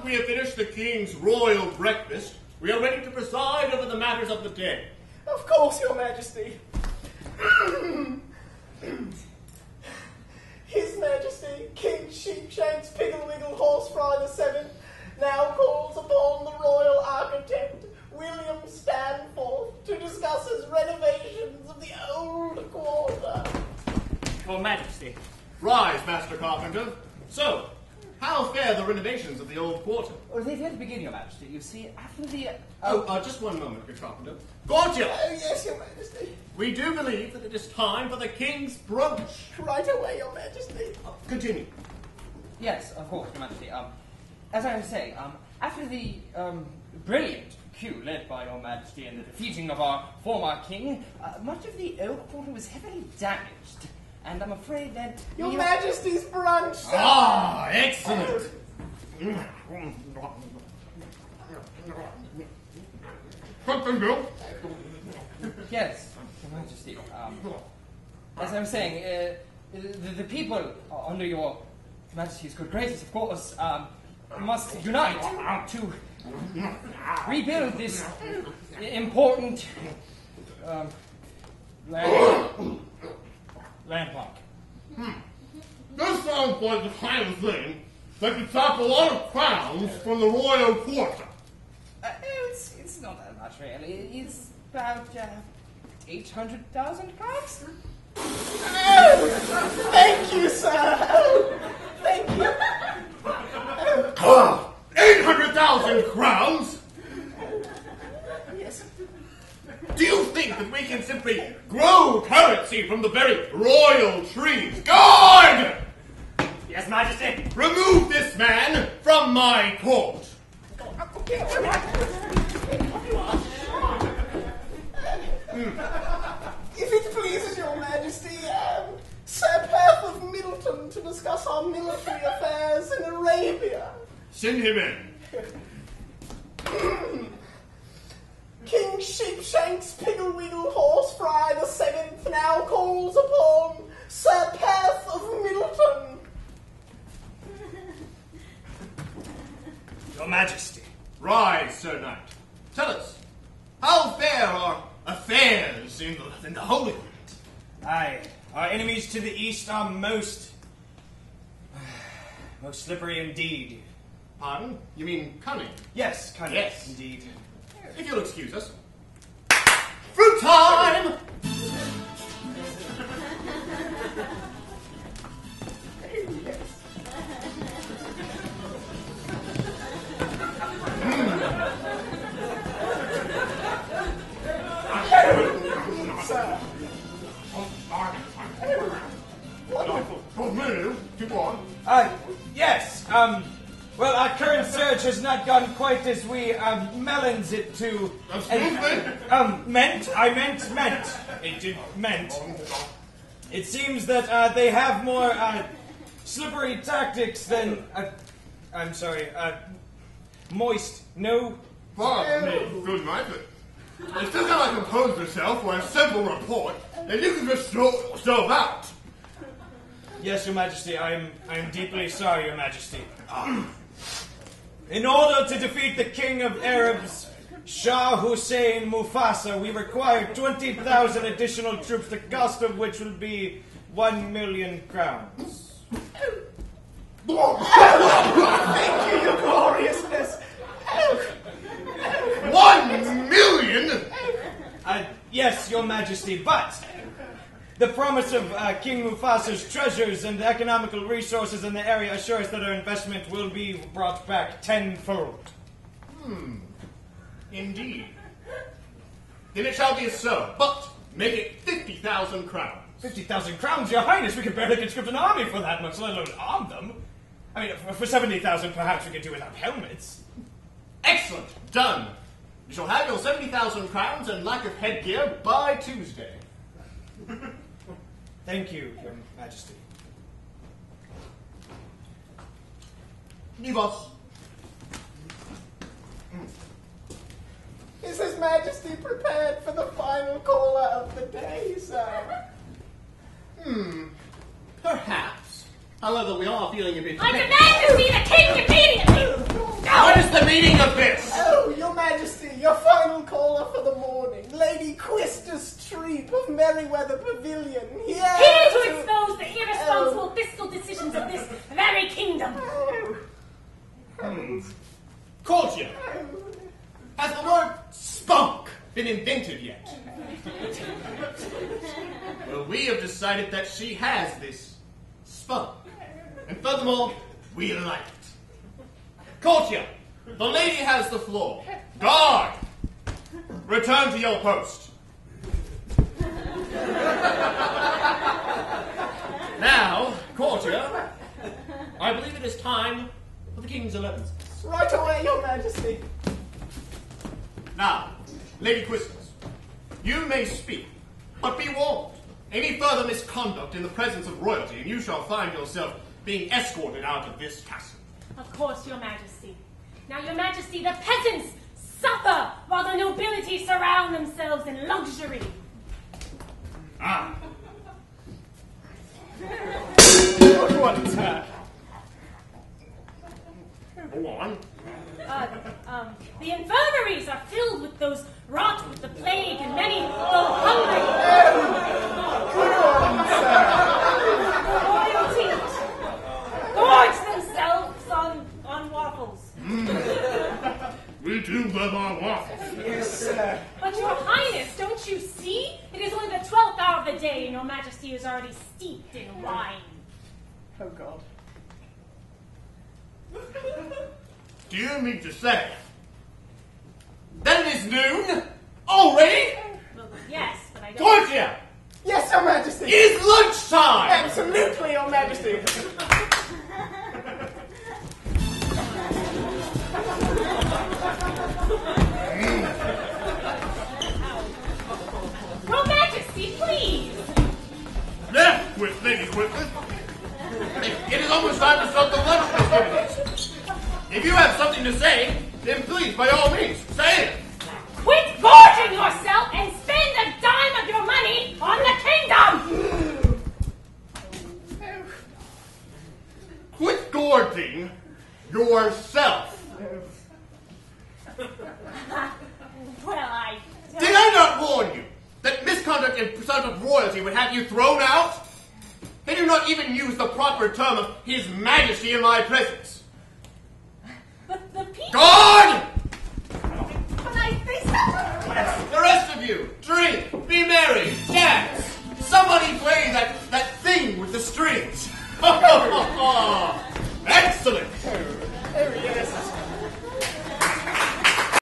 that we have finished the king's royal breakfast, we are ready to preside over the matters of the day. Of course, your majesty. His Majesty, King Sheepshanks Pigglewiggle Horsefly VII, now calls upon the royal architect, William Stanforth, to discuss his renovations of the old quarter. Your Majesty. Rise, Master Carpenter. So, how fare the renovations of the old quarter? Well, they've yet to begin, Your Majesty. You see, after the... Just one moment, good Carpenter. Gorgeous! Oh, yes, your Majesty. We do believe that it is time for the king's brunch. Right away, your Majesty. Continue. Yes, of course, Your Majesty. As I was saying, after the brilliant coup led by Your Majesty in the defeating of our former king, much of the old quarter was heavily damaged. And I'm afraid that... Your Majesty's brunch, sir. Ah, excellent! Something, Bill? Yes, Your Majesty. As I was saying, the people under Your Majesty's good graces, of course, must unite to rebuild this important landmark. This sounds like the kind of thing that could top a lot of crowns from the royal quarter. It's not that much, really. It's about 800,000 crowns. Oh, thank you, sir. Oh, thank you. 800,000 crowns? Yes. Do you think that we can simply grow currency from the very royal trees? Guard! Yes, Majesty. Remove this man from my court. If it pleases your Majesty, Sir Perth of Middleton to discuss our military affairs in Arabia. Send him in. King Sheepshanks Pigglewiggle Horsefly VII now calls upon Sir Perth of Middleton. Your Majesty. Rise, Sir Knight. Tell us, how fare our affairs in the Holy Land? Aye, our enemies to the east are most slippery indeed. Pardon? You mean cunning? Yes, cunning. Yes. Indeed. If you'll excuse us. Fruit time! Keep on. Yes, well, our current surge has not gone quite as we melons it to. Excuse me? Meant. It meant. It seems that they have more slippery tactics than. I'm sorry, moist. No. Pardon me, good night. It's just how I compose yourself for a simple report, and you can just throw yourself out. Yes, Your Majesty, I'm deeply sorry, Your Majesty. In order to defeat the King of Arabs, Shah Hussein Mufasa, we require 20,000 additional troops, the cost of which will be 1 million crowns. Thank you, your gloriousness. 1 million? Yes, Your Majesty, but the promise of King Mufasa's treasures and the economical resources in the area assures that our investment will be brought back tenfold. Indeed. Then it shall be so, but make it 50,000 crowns. 50,000 crowns, Your Highness, we could barely conscript an army for that much, let alone arm them. I mean, for 70,000 perhaps we could do without helmets. Excellent. Done. You shall have your 70,000 crowns and lack of headgear by Tuesday. Thank you, Your Majesty. Leave us. Is His Majesty prepared for the final caller of the day, sir? Perhaps. However, we are feeling a bit... I demand to see the king immediately! What is the meaning of this? Oh, Your Majesty, your final caller for the morning, Lady Quistus Treep of Merryweather Pavilion, here to expose the irresponsible fiscal decisions of this very kingdom. Courtier, has the word spunk been invented yet? Well, we have decided that she has this spunk. And furthermore, we like it. Courtier, the lady has the floor. Guard! Return to your post. Now, courtier, I believe it is time for the King's 11th. Right away, Your Majesty. Now, Lady Quistus, you may speak, but be warned. Any further misconduct in the presence of royalty, and you shall find yourself being escorted out of this castle. Of course, Your Majesty. Now, Your Majesty, the peasants suffer while the nobility surround themselves in luxury. Ah. Good one, sir. Go on. The infirmaries are filled with those wrought with the plague, and many go hungry. Good one, sir. The royalty gorge themselves on waffles. We do love our waffles. Yes, sir. But Your Highness, don't you see? It is only the 12th hour of the day, and Your Majesty is already steeped in wine. Oh, God. Do you mean to say that it is noon already? Well, yes, but I don't... Courtier, Yes, Your Majesty. it is lunchtime! Absolutely, Your Majesty. Your Majesty, please! Left with Lady Quistus. It is almost time to start the lunch festivities. If you have something to say, then please, by all means, say it. Quit gorging yourself and spend a dime of your money on the kingdom! Quit gorging yourself. Well, I... Did I not warn you that misconduct in pursuit of royalty would have you thrown out? They do not even use the proper term of His Majesty in my presence. But the people... Guard! But they The rest of you, drink, be merry, dance. Somebody play that thing with the strings. Excellent.